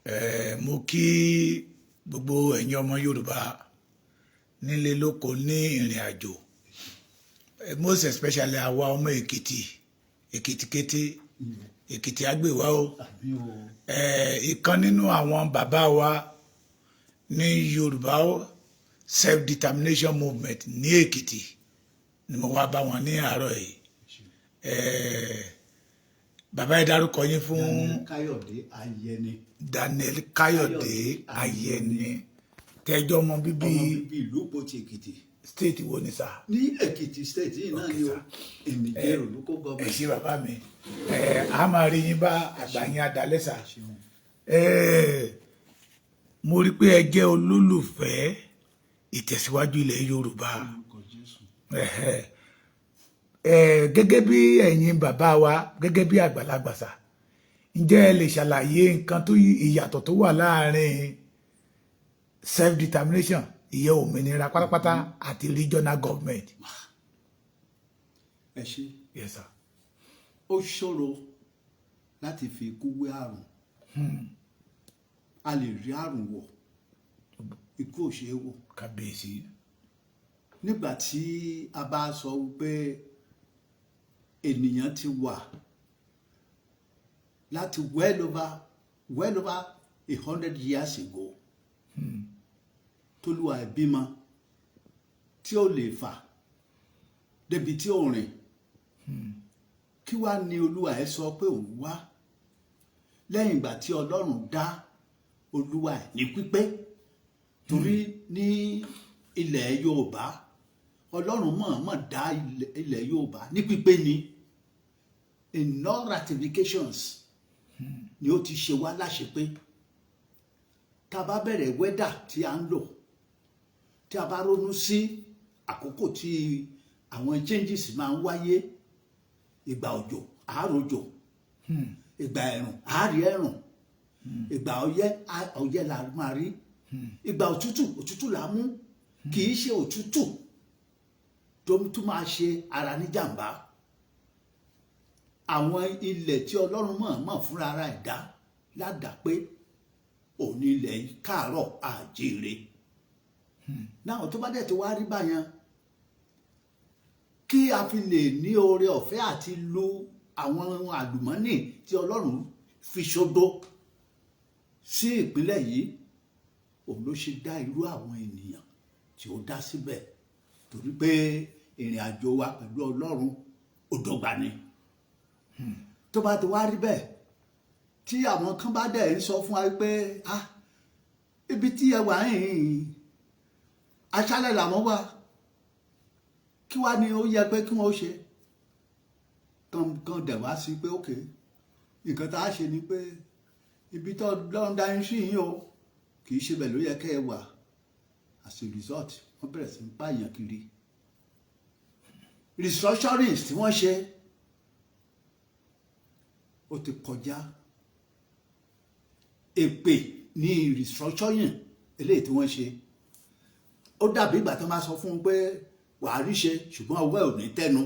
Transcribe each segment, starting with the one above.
Mo kí gbogbo ẹ̀yin ọmọ Yorùbá nílé lóko ní ìrìn àjò, most especially àwa ọmọ Èkìtì kété, Èkìtì àgbèwá o. Ìkan nínú àwọn bàbá wa ní Yorùbá self-determination movement ní Èkìtì ni mo wá bá wọn ní àárọ̀ yìí. Bàbá ẹ dárúkọ yín fún Daniel Káyọ̀dé Ayẹni, tẹjọ́ ọmọ bíbí ìlú Ìpotì Èkìtì state wo ni sà? ní Èkìtì state yìí náà ni o, èmi jẹ́ olùkó gọ́ọ̀mù. Ẹ ṣé bàbá mi, a máa rí yín bá àgbà yín adalẹ́ sà. Mo rí pé ẹ jẹ́ olólùfẹ́ ìtẹ̀síwájú ilẹ̀ Yorùbá. Gẹ́gẹ́ bí ẹ̀yin bàbá wa, gẹ́gẹ́ bí àgbàlagbà sà, ǹjẹ́ ẹ lè ṣàlàyé nǹkan tó ìyàtọ̀ tó wà láàrin self-determination, ìyẹn òmìnira pátápátá, àti regional government? Ẹ ṣé. Yes sir. Ó ṣòro láti fi ikú wé àrùn. A lè rí àrùn wò, ikú ò ṣeé wò. Kábíyèsí. Nígbà tí a bá sọ pé ènìyàn ti wà láti well over 100 years ago, tólúwa ẹ̀ bímọ tí ó lè fà débi tí ó rìn, kí wá ní olúwa ẹ̀ sọ pé òun wá lẹ́yìn ìgbà tí Ọlọ́run dá olúwa ẹ̀ ní pípé? Torí ní ilẹ̀ Yorùbá, Ọlọ́run mọ̀ọ́mọ̀ dá ilẹ̀ Yorùbá ní pípé ni. In all ratifications ni ó ti ṣe wá láṣepé. Tá a bá bẹ̀rẹ̀ wẹ́dà tí a ń lò, tí a bá ronú sí àkókò tí àwọn changes máa ń wáyé, ìgbà òjò àáròjò, ìgbà ẹ̀rùn àárí ẹ̀rùn, ìgbà ọyẹ́ la máa rí, ìgbà òtútù là mú. Kì í ṣe òtútù tó tún máa ṣe ara ní jàǹbá. Àwọn ilẹ̀ tí Ọlọ́run mọ̀ọ́mọ̀ fúnra ara ẹ̀ dá ládàá pé òní ilẹ̀ káàárọ̀ àjíire. Náà tó bá dẹ̀ ti wá rí báyẹn, kí a fi lè ní oore ọ̀fẹ́ àti lo àwọn àlùmọ́nì tí Ọlọ́run fi ṣodo sí ìpínlẹ̀ yìí, òun ló ṣe dá irú àwọn ènìyàn tí ó dá síbẹ̀. Torí pé ìrìn àjò wa pẹ̀lú Ọlọ́run ó dọ́gba ni. Tó bá ti wá rí bẹ́ẹ̀, tí àwọn kan bá dẹ̀ ń sọ fún wa pé ibi tí ẹ wà yìí aṣálẹ̀ làwọn wà, kí wá ni ó yẹ pé kí wọ́n ṣe? Kan dẹ̀ wá sí pé ok, nǹkan tá a ṣe ni pé ibi tó lọ́n dá yín sí yín o, kì í ṣe bẹ́ẹ̀ ló yẹ kẹ́ ẹ wà. As a result, wọ́n bẹ̀rẹ̀ sí ń pààyàn kiri. Restructurings tí wọ́n ṣe ó ti kọjá. Èpè ní restructuring eléyìí tí wọ́n ṣe. Ó dàbí ìgbà tó máa sọ fún un pé wàá rí ṣe ṣùgbọ́n ọwọ́ ẹ̀ ò ní tẹnu.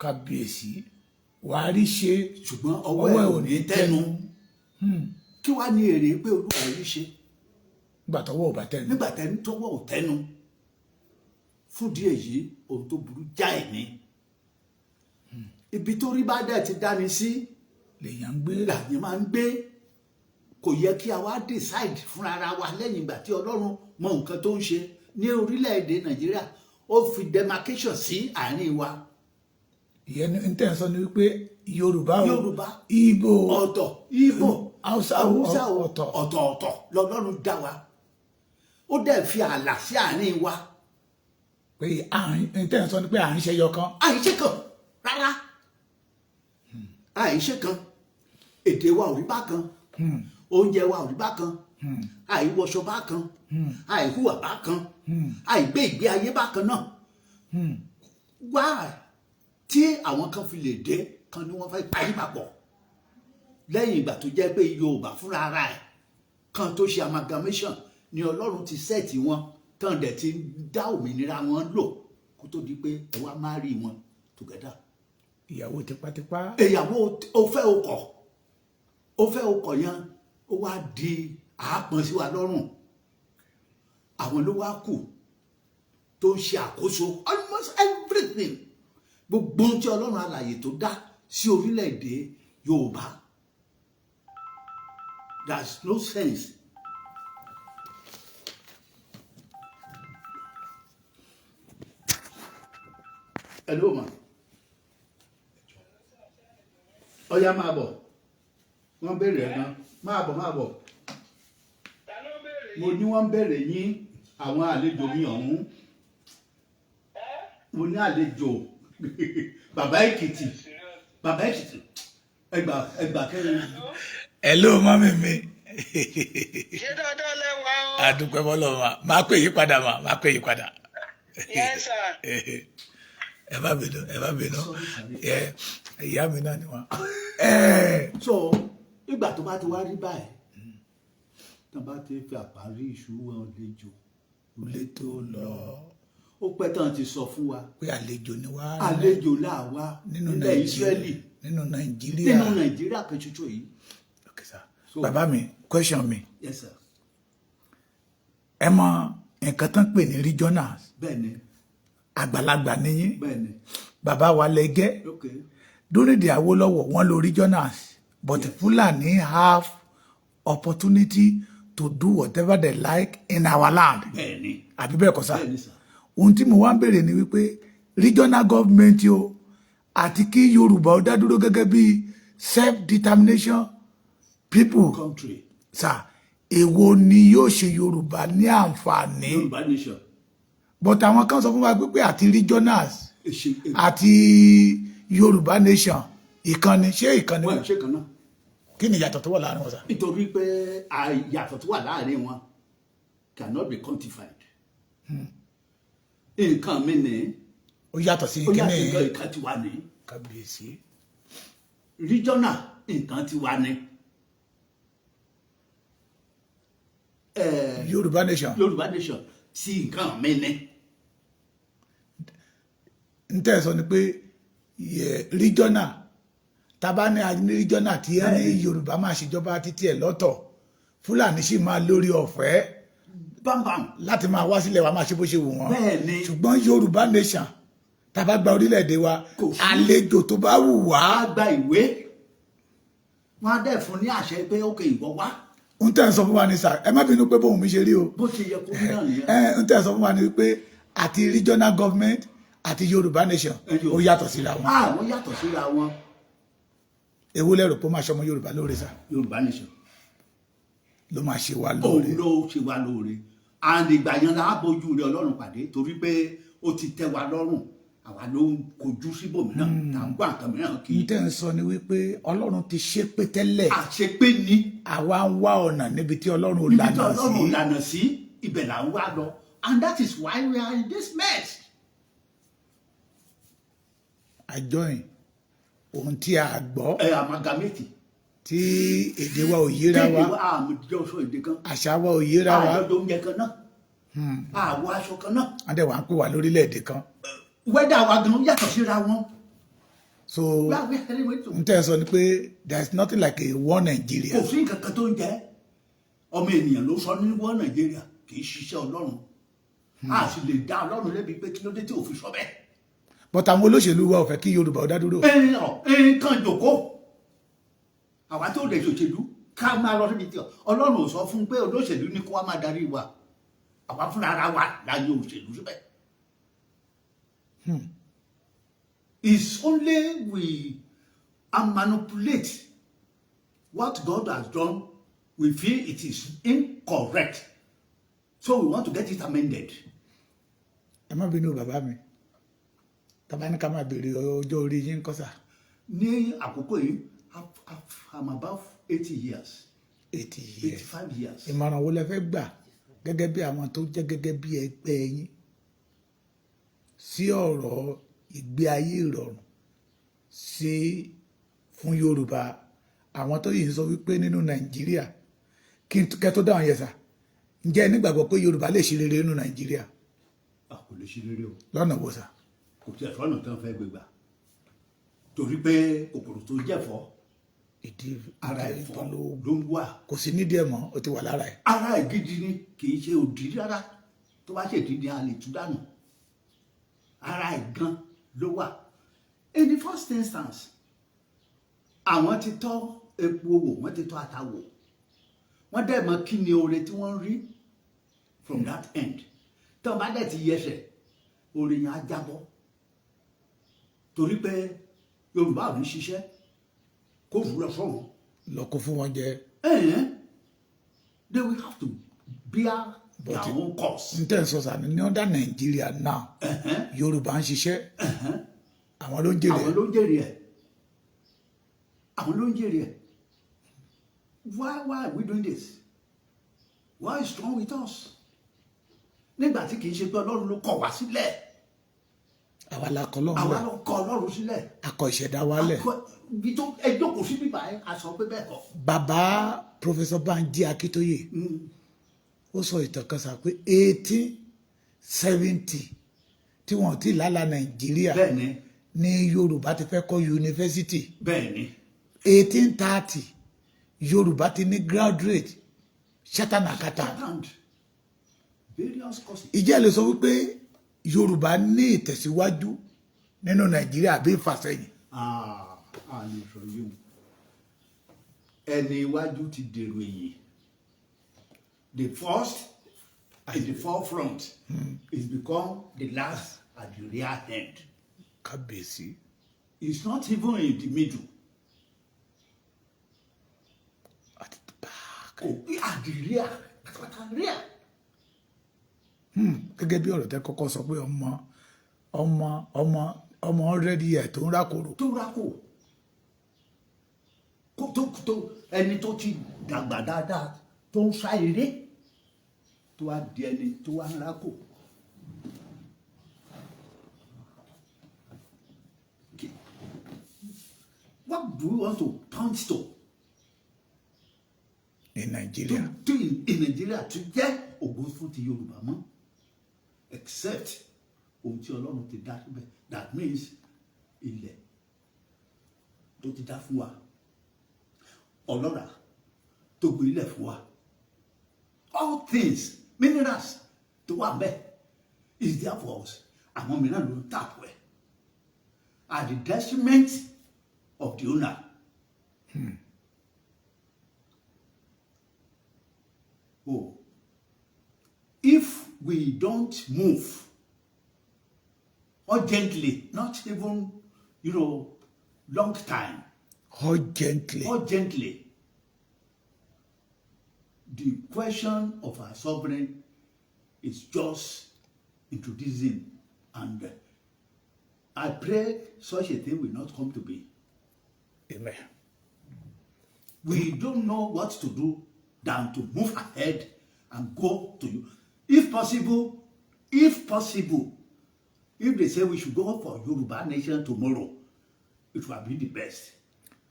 Kábíyèsí. Wàá rí ṣe ṣùgbọ́n ọwọ́ ẹ̀ ò ní tẹnu. Kí wá ní èrè pé olúwa rí ṣe nígbà tọ́wọ́ ò bá tẹnu? nígbà tọ́wọ́ ò tẹnu. Fún díẹ̀ yìí, ohun tó burú jáì ni. Ibi tó rí bá dẹ̀ ti dání sí lèèyàn ń gbé. làyẹn máa ń gbé. Kò yẹ kí a wá decide fúnra ara wa lẹ́yìn ìgbà tí Ọlọ́run mọ nǹkan tó ń ṣe ní orílẹ̀-èdè Nàìjíríà. Ó fi demarcation sí àárín wa. Ìyẹn ní tẹ̀ ń sọ ni wípé Yorùbá Ìgbò Ìgbò ọ̀tọ̀, Ìgbò Haúsá ọ̀tọ̀ọ̀tọ̀ lọ́lọ́run dá wa. Ó dẹ̀ fi ààlà sí àárín wa. Pé ní tẹ̀ ń sọ ni pé à ń ṣe yọkan. Àìṣe kan rárá. Àìṣe kan. Èdè wa ò rí bákan. Oúnjẹ wa ò rí bákan. Àìwọṣọ bákan. Àìhùwà bákan. Àìgbé ìgbé ayé bákan náà. Wá tí àwọn kan fi lè dé kan ni wọ́n fẹ́ parí papọ̀. Lẹ́yìn ìgbà tó jẹ́ pé Yorùbá fúnra ara ẹ̀ kan tó ṣe amalgamation ni Ọlọ́run ti sẹ́ẹ̀tì wọn tán dẹ̀ ti dá òmìnira wọn lò kó tó di pé ẹ wá marry wọn together. Ìyàwó tipátipá. Ìyàwó ó fẹ́ ọkọ yẹn ó wá di àápọn sí wa lọ́rùn àwọn ló wá kù tó ń ṣe àkóso almost everything gbogbo ohun tí ọlọ́run alààyè tó dá sí orílẹ̀-èdè Yorùbá there's no sense. Hello ma ọya máa bọ̀ wọ́n béèrè ẹ̀ gan máa bọ̀ mo ní wọ́n béèrè yín àwọn àlejò mi ọ̀hún mo ní àlejò bàbá Èkìtì ẹgbà kẹrin. Hello mọ́mí mi. Ṣé dáadáa lẹ́wà o? Àdúpẹ́ bọ́lọ̀ ma máa pè yí padà ma máa pè yí padà. Yes sir. Ẹ má bínú ìyá mi náà ni wọn. So ìgbà tó bá ti wá rí báyìí tó bá ti fi àparí ìṣúwọ́ àlejò Olè tó lọ. ó pẹ́ tán ti sọ fún wa Pé àlejò ni wá. àlejò làwa nílẹ̀ Ísírẹ́lì nínú Nàìjíríà kan ṣoṣo yìí. Okay sir. Bàbá mi question mi. Yes sir. Ẹ mọ nǹkan tán pè ní regionals. Bẹ́ẹ̀ni. Àgbàlagbà nìyí. Bẹ́ẹ̀ni. Bàbá wa lẹ́gẹ́. Okay. During the Awólọ́wọ̀ wọ́n lo regionals but yes. Fulani have opportunity to do whatever they like in our land. Bẹ́ẹ̀ni. Àbí bẹ́ẹ̀ kọ́ sá. Bẹ́ẹ̀ni sá. Ohun tí mo wá ń béèrè ni wípé regional government o àti kí Yorùbá ó dá dúró gẹ́gẹ́ bí self-determination people. Country. Sá èwo ni yóò ṣe Yorùbá ní àǹfààní. Yorùbá nation. But àwọn kan sọ fún wa pé àti regionals àti Yorùbá nation ìkànnì ṣé ìkànnì wọn ṣe kan náà. Kí ni ìyàtọ̀ tó wà láàrin wọn sá? Nítorí pé ìyàtọ̀ tó wà láàrin wọn cannot be quantified. Nǹkan mi ni Ó yàtọ̀ sí ó kíní yàtọ̀ nǹkan ti wà ní. kábíyèsí. Regional nǹkan ti wà ní. Yorùbá nation. Yorùbá nation ti nǹkan mi ni. N tẹ́ sọ ni pé regional tábà ní regional tí ẹ ní Yorùbá máa ṣèjọba títí ẹ̀ lọ́tọ̀ Fúlàní sì máa lórí ọ̀fẹ́ Bámbám. láti máa wá sílẹ̀ wa máa ṣe bó ṣe wù wọ́n. Bẹ́ẹ̀ni. Ṣùgbọ́n Yorùbá nation tábà gba orílẹ̀-èdè wa àlejò tó bá wù wá. Á gba ìwé wọn á dẹ̀ fún ní àṣẹ pé ókè ìwọ wá. N tẹ́ sọ fún wa ni sà ẹ má bínú pé bóun mi ṣe rí o. Bó ti yẹ kó rí náà nìyẹn. N tẹ́ sọ fún wa ni wípé àti regional government àti Yorùbá nation ó yàtọ̀ síra wọn. Wọ́n yàtọ̀ síra wọn. Èwo lẹ́rù pé ó máa ṣọmọ Yorùbá lóore sà Yorùbá nation. ló máa ṣe wá lóore. Òun ló ṣe wá lóore. And ìgbà yẹn la á bójú rẹ Ọlọ́run pàdé torí pé ó ti tẹ́ wa lọ́rùn àwa ló ń kojú síbòmíràn tá ń gbọ́ nǹkan mìíràn kì í. N tẹ́ ń sọ ni wípé Ọlọ́run ti ṣe pé tẹ́lẹ̀ àṣepé ni. àwa ń wá ọ̀nà níbi tí Ọlọ́run ò Níbi tí lànà Ọlọ́run ò sí. lànà sí ibẹ̀ là ń wá lọ and that is why we are in this mess. Àjọyìn ohun tí a gbọ́ Amalgamate. tí èdè wa ò yéra wa àmọ̀jọ́ sọ èdè kan. àṣà wa ò yéra wa àjọjọ oúnjẹ kan náà. àwọ̀ aṣọ kan náà. wọ́n dẹ̀ wá ń pè wá lórílẹ̀‐èdè kan. wẹ́dà wa gan yàtọ̀ síra wọn. So n tẹ́ ń sọ ni pé there is nothing like a one Nigeria. kò sí nǹkan kan tó ń jẹ́ ọmọ ènìyàn ló sọ ní wọ́n Nàìjíríà kì í ṣiṣẹ́ Ọlọ́run a sì lè dá Ọlọ́run lẹ́bi pé kí ló dé tí ò fi sọ bẹ́ẹ̀. But àwọn olóṣèlú wa ò fẹ́ kí Yorùbá ó dá dúró. Kan jòkó àwa tó lè ṣòṣèlú ká máa lọ síbi tí Ọlọ́run ò sọ fún pé olóṣèlú ní kó wá máa darí wa àwa fúnra ara wa láyé òṣèlú síbẹ̀. It's only we manipulate what God has done, we feel it is incorrect. So we want to get it amended. Ẹ má bínú bàbá mi tàbá ní ká máa béèrè ọjọ́ orí yín kọ́sà. Ní àkókò yìí I'm about 80 years. 80 years. 85 years. Ìmọ̀ràn wo lẹ fẹ́ gbà gẹ́gẹ́ bí àwọn tó jẹ́ gẹ́gẹ́ bí ẹgbẹ́ yín sí ọ̀rọ̀ ìgbé ayé ìrọ̀rùn sí fún Yorùbá àwọn tó yìí ń sọ wípé nínú Nàìjíríà kí n kẹ́ tó dáhùn yẹn sà ǹjẹ́ nígbàgbọ́ pé Yorùbá lè ṣe rere nínú Nàìjíríà? Kò lè ṣe rere o. Lọ́nà wo sà? Kò tí ẹ̀ sọ́nà tán fẹ́ gbégbà torí pé kòkòrò tó jẹ̀fọ́ ìdí ara ìtàn ẹ̀fọ́ ló ló ń wà. kò sí nídìí ẹ̀ mọ́ ó ti wà lára ẹ̀. Ara ẹ̀ gidi ni kì í ṣe òdì rárá, tó bá ṣèdí ni a lè tú dànù. Ara ẹ̀ gan ló wà. In the first instance, àwọn ti tọ́ epo wò, wọ́n ti tọ́ ata wò, wọ́n dẹ̀ mọ̀ kí ni oore tí wọ́n rí from that end. Tó bá dẹ̀ ti yẹsẹ̀, oore yẹn á jábọ́. Torí pé Yorùbá ò ní ṣiṣẹ́ kó wúlọ fọ́ọ̀mù. lọ kó fún wọn jẹ. They will have to bear their own cost. n tẹ́ ń sọ sàní ní ọ̀dà Nàìjíríà náà Yorùbá ń ṣiṣẹ́ àwọn ló ń jèrè. Àwọn ló ń jèrè ẹ̀. Àwọn ló ń jèrè ẹ̀. Why are we doing this? What is wrong with us? Nígbà tí kì í ṣe pé Ọlọ́run ló kọ̀ wá sílẹ̀. àwa la kọ lọ́run Àwa lẹ̀ ló kọ̀ Ọlọ́run sílẹ̀. akọ ìṣẹ̀dá wa lẹ̀. Ẹjọ́ kò sí bíbá ẹ̀ a sọ pé bẹ́ẹ̀ kọ́. bàbá Professor Banji Akíntóyè ó sọ ìtàn kan sá pé 1870 tí wọ́n ti lálà Nàìjíríà Bẹ́ẹ̀ni. ní Yorùbá ti fẹ́ kọ́ yunifásitì. Bẹ́ẹ̀ni. 1830 Yorùbá ti ní graduate ṣátánàkátà. And various courses. ìjẹ́ lè sọ wípé Yorùbá ní ìtẹ̀síwájú nínú Nàìjíríà bí ìfàsẹ́yìn. A lè sọ yìí. Ẹni iwájú ti dèrò èyí. The first in the forefront is become the last at the rear end. Kábíyèsí. It's not even in the middle. At the back. At the rear. At the rear. Gẹ́gẹ́ bí ọ̀rọ̀ tẹ́ kọ́kọ́ sọ pé ọmọ already ẹ̀ tó ń rákòrò. Tó rákò. Tó ẹni tó ti dàgbà dáadáa tó ń sá eré tó wá di ẹni tó wá ń rákò. What do we want to point to? In Nigeria. In Nigeria to jẹ́ ògo fún ti Yorùbá mọ́ except ohun tí Ọlọ́run ti dá síbẹ̀, that means ilẹ̀ tó ti dá fún wa, ọlọ́ràá tó gbé ilẹ̀ fún wa, all things minerals tó wà bẹ́ẹ̀ is there for us. Àwọn mìíràn ló ń tàpọ̀ ẹ̀ at the detriment of the owner. Oh, if we don't move urgently, not even, long time, urgently, the question of our sovereign is just introducing, and I pray such a thing will not come to be. Amen. We don't know what to do than to move ahead and go to you. If possible, if they say we should go for Yoruba nation tomorrow, it will be the best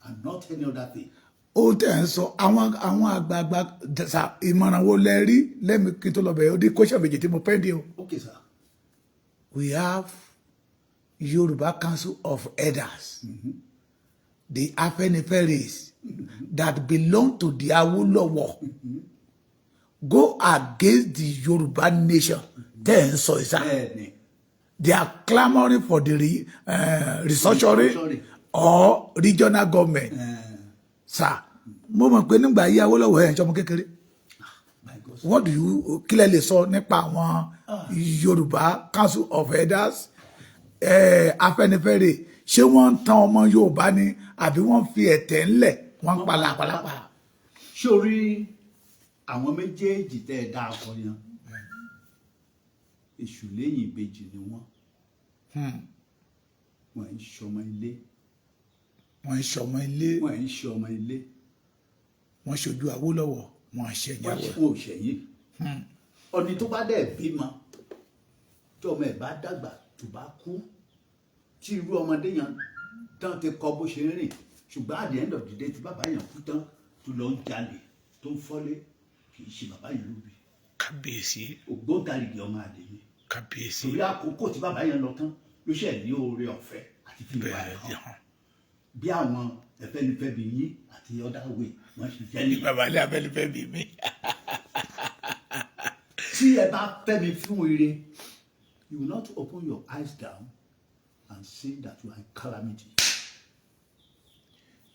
and not any other thing. Ó tẹ̀ ń sọ àwọn àgbààgbà ìmọ̀ràn wo lẹ rí lẹ́mi kí n tó lọ bẹ̀rẹ̀ ó dé kóṣà méjì tí mo pẹ́ dé o. Okay, sir. We have Yoruba Council of Elders, the Afeniferes that belong to the Awolowo, go against the Yoruba nation. Tẹ́ ń sọ ìsà. They are clamoring for the restructuring or regional government. Sir, mo mọ̀ pé nígbà yí Awólọ́wọ̀ ẹ̀ ń ṣọmọ kékeré. What do you kílẹ̀ lè sọ nípa àwọn Yorùbá Council of Elders, Afẹ́nifẹ́re, ṣé wọ́n ń tan ọmọ Yorùbá ni àbí wọ́n fi ẹ̀tẹ̀ ńlẹ̀ wọ́n ń pa làpàlàpà? Sórí àwọn méjèèjì tẹ́ ẹ dá akọ yan, èṣù lẹ́yìn ìbejì ni wọ́n. Wọ́n ń ṣọmọ ilé. Wọ́n ń ṣọmọ ilé. Wọ́n ń ṣọmọ ilé. Wọ́n ṣojú Awólọ́wọ̀, wọ́n ṣẹ̀yìn Awólọ́wọ̀. Wọ́n ò ṣẹ̀yìn. Ọ̀nì tó bá dẹ̀ bímọ, tí ọmọ ẹ̀ bá dàgbà tó bá kú, tí irú ọmọdé yẹn tán ti kọ́ bó ṣe ń rìn, ṣùgbọ́n at the end of the day tí bàbá yẹn kú tán tó lọ ń jalè tó ń fọ́lé, kì í ṣe bàbá yẹn ló bí. Kábíyèsí. Ògbóǹtarìgì ọmọ àlè ni. Kábíyèsí. Torí àkókò tí bàbá yẹn lọ tán ló ṣẹ̀ ní oore ọ̀fẹ́ àti fi ìwà ẹ̀ hàn. Bí àwọn Afẹ́nifẹ́bi yín àti other way wọ́n ṣiṣẹ́ ní. bàbá ní Afẹ́nifẹ́bi mi. Tí ẹ bá fẹ́ mi fún ire, you will not open your eyes down and see that you are in calamity.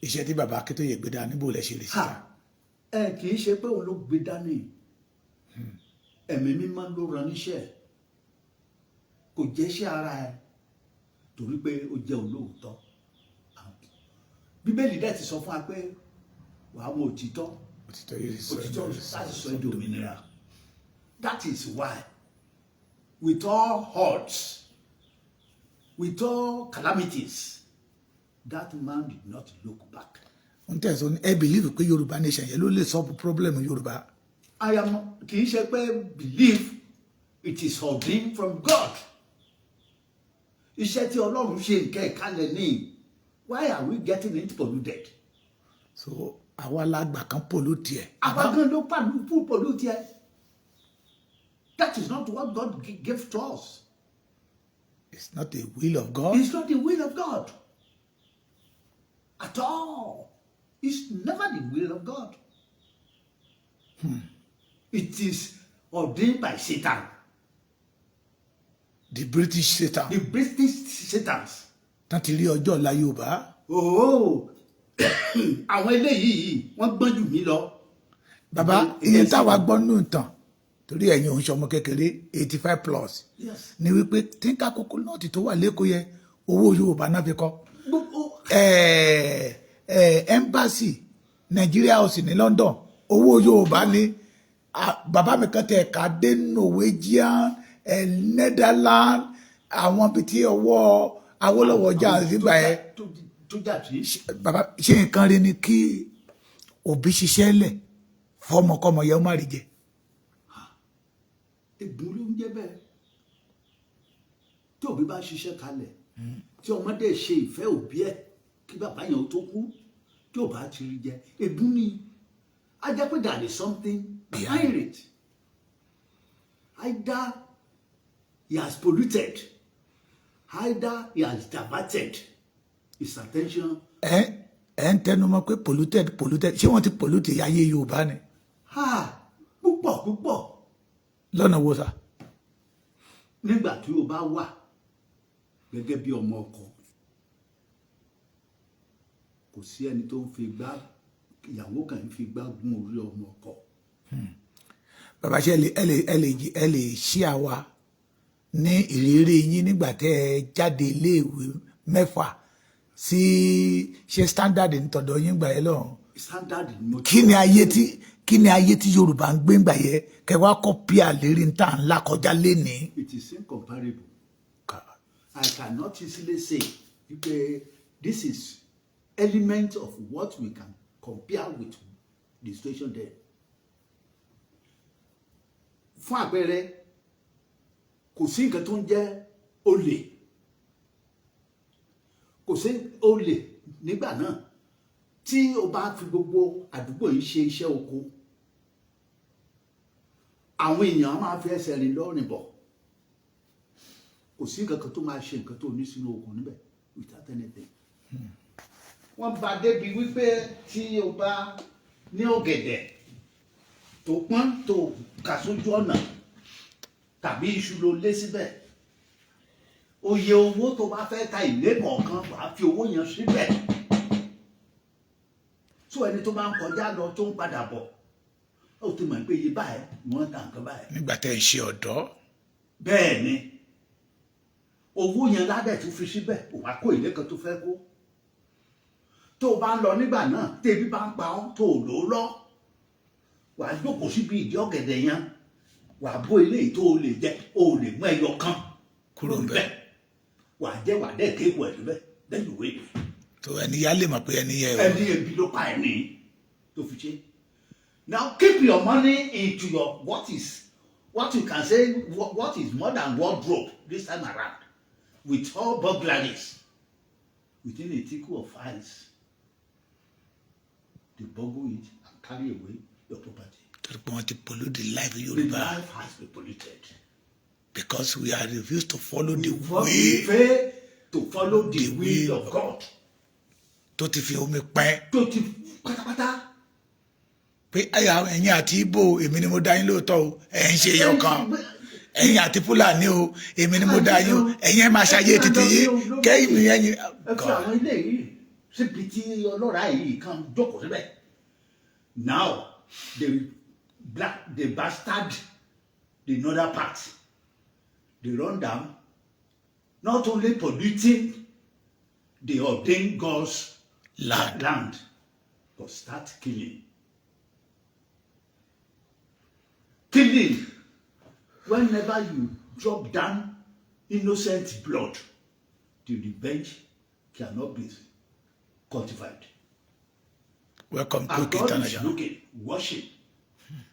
Iṣẹ́ tí bàbá Akíntóyè gbé dání bò lẹ ṣe lè ṣe. Ẹ kì í ṣe pé òun ló gbé dání. Ẹ̀mí mímọ́ ló rán níṣẹ́. Kò jẹ́ iṣẹ́ ara ẹ̀ torí pé ó jẹ́ olóòótọ́. Bíbélì dẹ̀ ti sọ fún wa pé wàá mọ òtítọ́. Òtítọ́ láti sọ ẹ́ di òmìnira. That is why, with all odds, with all calamities, that man did not look back. N tẹ̀sán ní ẹ believe pé Yorùbá nation yẹn ló lè solve problem Yorùbá. Kì í ṣe pé believe it is ordained from God. Iṣẹ́ tí Ọlọ́run ṣe nǹkan ìkálẹ̀ ní. Why are we getting it polluted? So àwa lágbà kan pollute ẹ̀. Àwa gan ló pollute ẹ̀. That is not what God gave to us. It's not the will of God. It's not the will of God. At all. It's never the will of God. It is ordained by Satan. The British Satan. The British Satans. Tán ti rí ọjọ́ ọ̀la Yorùbá. Oh, àwọn eléyìí wọ́n gbọ́n jù mí lọ. Bàbá ìyẹn táwa gbọ́ nù tán torí ẹ̀yin òun ṣọmọ kékeré 85 plus. Yes. Ni wípé tínká kókó náà ti tó wà lẹ́kọ̀ọ́ yẹ owó Yorùbá náà fi kọ́. Embassy Nigeria House ní London owó Yorùbá ní bàbá mi kan tẹ̀ ká dé Norwegian Netherlands àwọn ibi tí ọwọ́ Awólọ́wọ̀ jà sígbà yẹn. Bàbá ṣé nǹkan rí ni kí òbí ṣiṣẹ́ lẹ̀ fọmọkọmọ yẹn ó má rí jẹ. Ègún ló ń jẹ́ bẹ́ẹ̀. Tí òbí bá ṣiṣẹ́ kalẹ̀, tí ọmọdé ṣe ìfẹ́ òbí ẹ̀ kí bàbá yẹn ó tó kú, tí ò bá ti rí jẹ, ègún ni. Á jẹ́ pé there is something behind it. Either he has polluted, either he has diverted his attention. Ẹ ń tẹnu mọ́ pé polluted ṣé wọ́n ti pollute ayé Yorùbá ni. Púpọ̀. Lọ́nà wo sà? Nígbà tí o bá wà gẹ́gẹ́ bí ọmọ ọkọ, kò sí ẹni tó ń fi gbá ìyàwó kan ń fi gbá gún orí ọmọ ọkọ. Bàbá ṣe ẹ lè ṣí àwa ní ìrírí yín nígbà tẹ́ ẹ jáde iléèwé 6 sí ṣe standard nítọ̀dọ̀ yín gbà ẹ lọ́rùn. Standard ni mo. Kí ni ayé tí Yorùbá ń gbé ńgbà yẹ kẹ wá kọ́pì àlérí ń tà ńlá kọjá lénìí. It is incomparable. I cannot easily say this is element of what we can compare with the situation there. Fún àpẹẹrẹ, kò sí nǹkan tó ń jẹ́ olè. Kò sí olè nígbà náà. Tí o bá fi gbogbo àdúgbò yìí ṣe iṣẹ́ oko, àwọn èèyàn máa fi ẹsẹ̀ rìn lọ́rìn bọ̀. Kò sí nǹkan kan tó máa ṣe nǹkan tó ní sínú oko níbẹ̀ without anything. Wọ́n bá débi wípé tí o bá ní ọ̀gẹ̀dẹ̀ tó pọ́n tó kà sójú ọ̀nà tàbí iṣu ló lé síbẹ̀, oye owó tó bá fẹ́ ta ilé kọ̀ọ̀kan wàá fi owó yẹn síbẹ̀. So ẹni tó bá ń kọjá lọ tó ń padà bọ̀, ó ti mọ̀ pé iye báyìí wọ́n ta nǹkan báyìí. Nígbà tẹ́ ẹ ṣe ọ̀dọ́. Bẹ́ẹ̀ ni owó yẹn ládẹ̀ tó fi síbẹ̀ kò wá kó ilé kan tó fẹ́ kó. Tó o bá ń lọ nígbà náà tẹ́bí bá ń pa ọ́ tó o lò ó lọ, wàá jókòó síbi ìdí ọ̀gẹ̀dẹ̀ yẹn, wàá bó ilé tó o lè jẹ, o lè mú ẹyọ kan kúrò ńbẹ̀. Wàá jẹ́ wàá dẹ̀ kéèkù ẹ̀ síbẹ̀ lẹ́yìn ìwé yìí. tó ẹni yá lè mọ̀ pé ẹni yẹ o. Ẹni ebi ló pa ẹni tó fi ṣe. Now keep your money into your what you can say what is more than wardrobe this time around with all burglaries within a tickle of eyes. They burgle it and carry away your property. torí pé wọ́n ti pollute the life The Yorùbá life has been polluted. because we are refused to follow the We way. fail to follow the will of God. tó ti fi omi pẹ́ tó ti pátápátá. pé ẹ̀yin àti Ìgbò èmi ni mo dá yín lóòótọ́ o ẹ̀yin ṣe ẹyọ kan ẹ̀yin àti Fúlàní o èmi ni mo dá yín o ẹ̀yin ẹ̀ máa ṣayé títí yín kẹ́yìn ẹ̀yin. ẹ fi àwọn ilé yìí síbi tí ọlọ́ra yìí kan jókòó síbẹ̀. Now the bastard the northern part they run down, not only polluting the ordained God's land but start killing whenever you drop down innocent blood. The revenge cannot be quantified. Welcome to And God is International. looking, watching.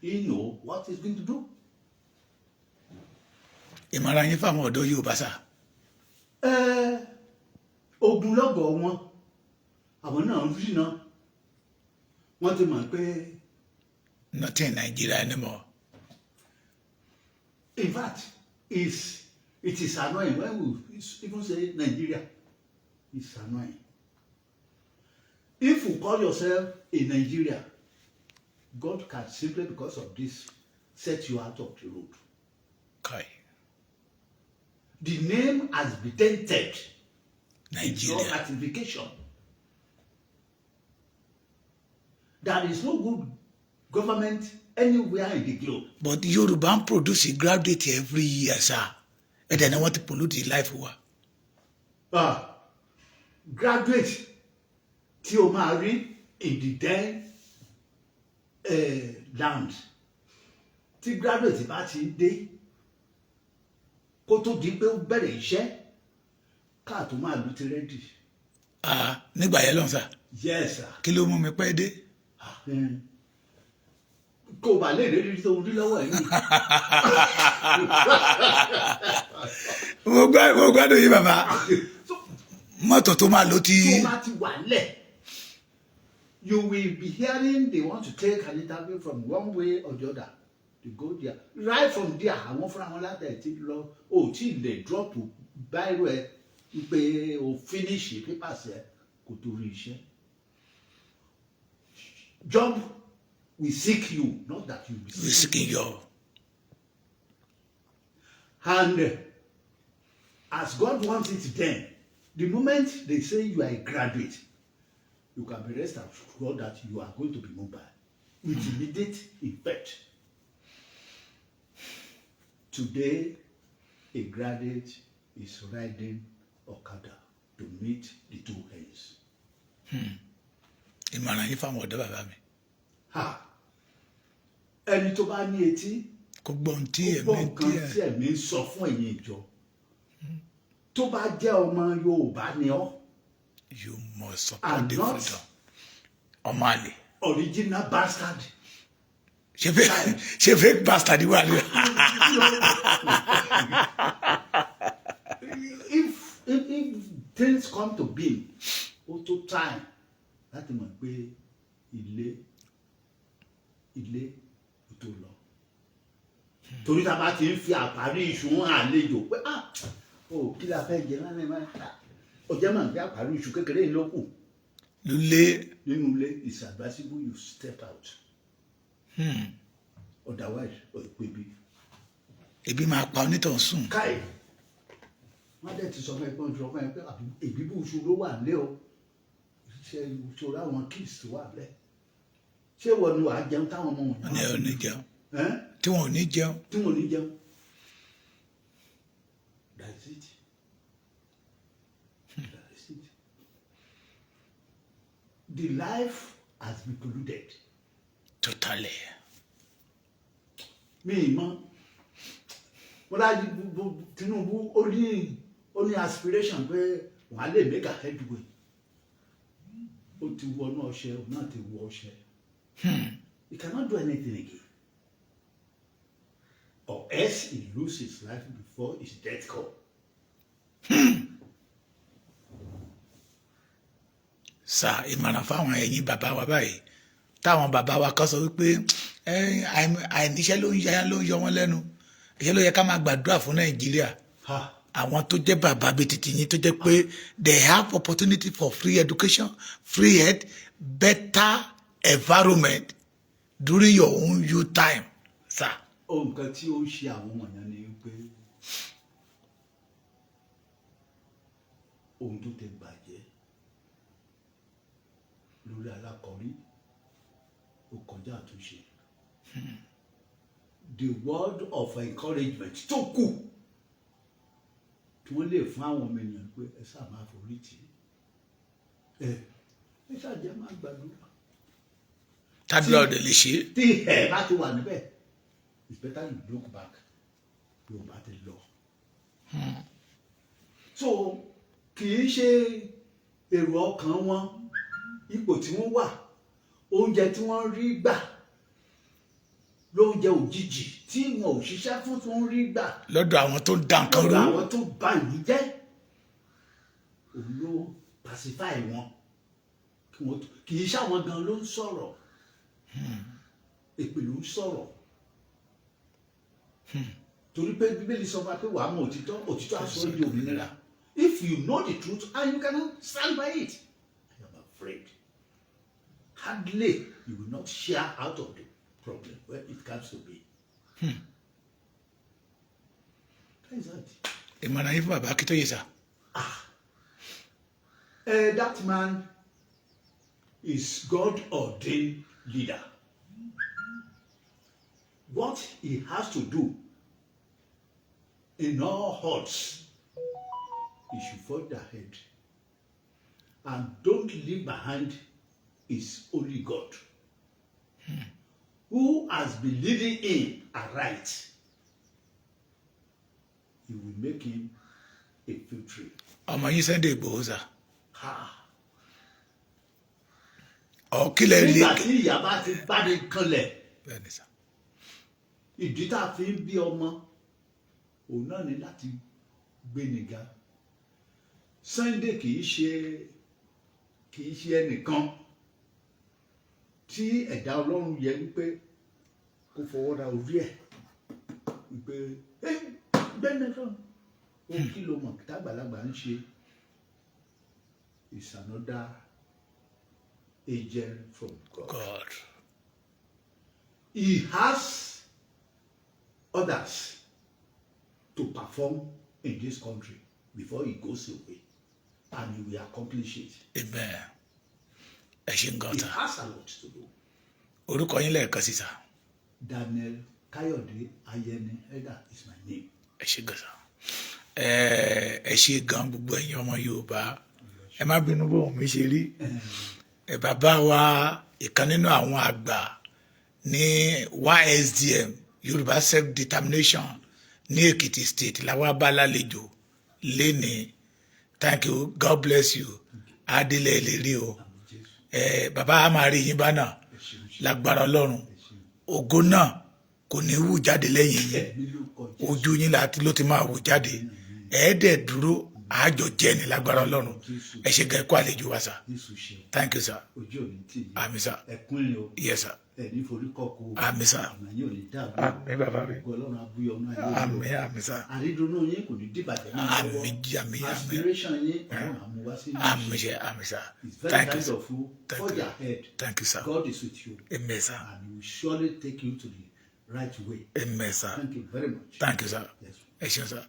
He know what he's going to do. Ìmọ̀ràn yín fáwọn ọ̀dọ́ Yorùbá sà. Ogunlọ́gọ̀ wọn àwọn náà ń rí náà wọ́n ti mọ̀ pé Nothing in Nigeria anymore. in fact it is annoying when we even say Nigeria. It's annoying. If you call yourself a Nigeria, God can simply because of this set you out of the road. Kai. The name has been tainted. It's no Nigeria. ratification. There is no good government anywhere in the globe. But Yorùbá produce a graduate every year sir. And then I want to pollute the life wa. Graduate tí o máa rí in the then land tí graduate bá ti dé kó tó di pé ó bẹ̀rẹ̀ iṣẹ́ káà tó máa lu ti rẹ́dì. Nígbà yẹn lọ́n sà. Yes sir. Kí ló mú mi pẹ́ dé? Kó o bá lè rí tó ń rí lọ́wọ́ ẹ̀ yìí. Mo gbádùn yín bàbá. Mọ́tò tó máa lò ti. Tó bá ti wà lẹ̀, you will be hearing they want to take an interview from one way or the other to go there. Right from there, àwọn fúnra wọn láti ẹ̀ ti lọ, o tí lè drop báírò ẹ pé o finish papers ẹ kò tó rí iṣẹ́. Job will seek you, not that you will seek. Risking your. And as God wants it then, the moment they say you are a graduate, you can be rest assured that you are going to be mobile with immediate effect. Today, a graduate is riding Okada to meet the two ends. Ìmọ̀ràn yín fáwọn ọ̀dọ́ bàbá mi. Ẹni tó bá ní etí, Kó gbọ́ ohun tí ó gbọ́ ẹ̀mí nǹkan tí díẹ̀. ẹ̀mí ń sọ fún ẹ̀yin ìjọ. Tó bá jẹ́ ọmọ Yorùbá ni ọ́, You must support and the not freedom. Ọmọ àlè. original bastard. Ṣé fake bastard wà ní? If things come to be, ó tó time láti mọ̀ pé ilé ó tó lọ. Torí tá a bá ti ń fi àparí iṣu hàn àlejò pé kí la fẹ́ jẹ lánàá máa ta. Ọjọ́ máa ń fi àparí iṣu kékeré ló kù. Lulẹ̀. Nínú ilé, it's advisable you step out. Otherwise, ìpèbí. Ebi máa pa onítàn sùn. Káì, wọ́n dẹ̀ ti sọ fún ẹgbọ́n ìjọba ẹ pé ìbíbú iṣu ló wà lé o. Ṣé ìṣòro àwọn kids tó wà lẹ́? Ṣé wọ́n ni wàá jẹun táwọn ọmọ wọn? Wọ́n ní ò ní jẹun. Ẹ́n? Tí wọn ò ní jẹun. Tí wọ́n ní jẹun. That's it. That's it. The life has been polluted. Totally. Mi mọ̀. Wọ́n láti Tinubu ó ní aspiration pé wọ́n á lè make a headway. Ó ti wọnú ọṣẹ, òun náà ti wọ ọṣẹ. He cannot do anything again. Or else he lose his life before his death come. Sà ìmọ̀ràn fáwọn ẹ̀yin bàbá wa báyìí. Táwọn bàbá wa kan sọ wípé àìníṣẹ́ ló ń yọ wọ́n lẹ́nu. Ìṣẹ́ ló yẹ ká máa gbàdúrà fún Nàìjíríà. àwọn tó jẹ́ bàbá bíi titi yín tó jẹ́ pé they have opportunity for free education, free health, better environment during your own youth time, sir. ohun kan tí ó ń ṣe àwọn wọ̀nyẹn ni pé ohun tó ti bàjẹ́ lórí alákọ̀ọ́rí ó kọjá àtúnṣe. The word of encouragement tó kù tí wọ́n lè fún àwọn ọmọ ènìyàn pé ẹ sáà máa forí tì í ẹ sáà jẹ́ máa gbàdúrà. Tàdúrà ò dẹ̀ lè ṣe. Tí ẹ bá ti wà níbẹ̀ it's better you look back bí o bá ti lọ. So kì í ṣe èrò ọkàn wọn ipò tí wọ́n wà oúnjẹ tí wọ́n rí gbà lóúnjẹ òjijì tí wọn ò ṣiṣẹ́ fún tí wọ́n rí gbà lọ́dọ̀ àwọn tó ń dá nǹkan rú. lọ́dọ̀ àwọn tó bà ìlú jẹ́ òun ló pacify wọn kì í ṣàwọn gan ló ń sọ̀rọ̀ èpè ló ń sọ̀rọ̀ torí pé bíbélì sọ fún wa pé wàá mọ òtítọ́ òtítọ́ á sọ ọ́ di òmìnira. If you know the truth and you cannot stand by it, I am afraid hardly you will not share out of the problem where it comes to be. That is it. Ìmọ̀ràn yín fún bàbá Akíntóyè sà. That man is God-ordained leader. What he has to do in all odds, he should forge ahead and don't leave behind his only God, who has been leading him aright. He will make him a victory. Ọmọ yín Sunday Igboho sà. Ọ̀kílẹ̀ rí. Nígbà tí ìyá bá ti bá ní kanlẹ̀, Bẹ́ẹ̀ni sà. ìdí tá a fi ń bí ọmọ òun náà ní láti gbé nìga. Sunday kì í ṣe ẹnìkan tí ẹ̀dá Ọlọ́run yẹ wípé kó fọwọ́ ra orí ẹ̀ wípé gbẹ́ni kan ó kí ló mọ̀ tágbàlagbà ń ṣe is another agent from God. He has others to perform in this country before he goes away, and he will accomplish it. Amen. Ẹ ṣe ń gan He sà. has a lot to do. Orúkọ yín lẹ́ẹ̀kan sí sà. Daniel Kayode Ayeni Eda is my name. Ẹ ṣe gan sà. Ẹ ṣe gan gbogbo ẹ̀yin ọmọ Yorùbá. Ẹ má bínú bó mi ṣe rí. Bàbá wa ìkan nínú àwọn àgbà ní YSDM Yorùbá self-determination ní Èkìtì state làwọn bá lálejò lénìí. Thank you, God bless you. Adélẹ̀ ìlérí o. Bàbá a máa rí yín bá náà lágbára Ọlọ́run. Ògo náà kò ní wù jáde lẹ́yìn yín. Ojú yín ló ti máa wù jáde. Ẹ̀ẹ́dẹ̀ dúró àjọ jẹ́ ní lágbára Ọlọ́run. Ẹ ṣe gan ẹ̀kọ́ àlejò wa sà. Thank you sir. Àmín sir. Yes sir. Àmín sir. Àmín bàbá mi. Àmín àmín sir. Àrídùnnú yín kò ní dìbàjẹ́ náà lọ́wọ́. Àmín. Aspiration yín àwọn àmúwá sí Àmín sir. Àmín sir. It's very Thank you kind sir. of you. Thank Forge you. ahead. Thank you sir. God is with you. Amen sir. And he will surely take you to the right way. Amen sir. Thank you very much. Thank you sir. Yes. Ẹ ṣeun sir.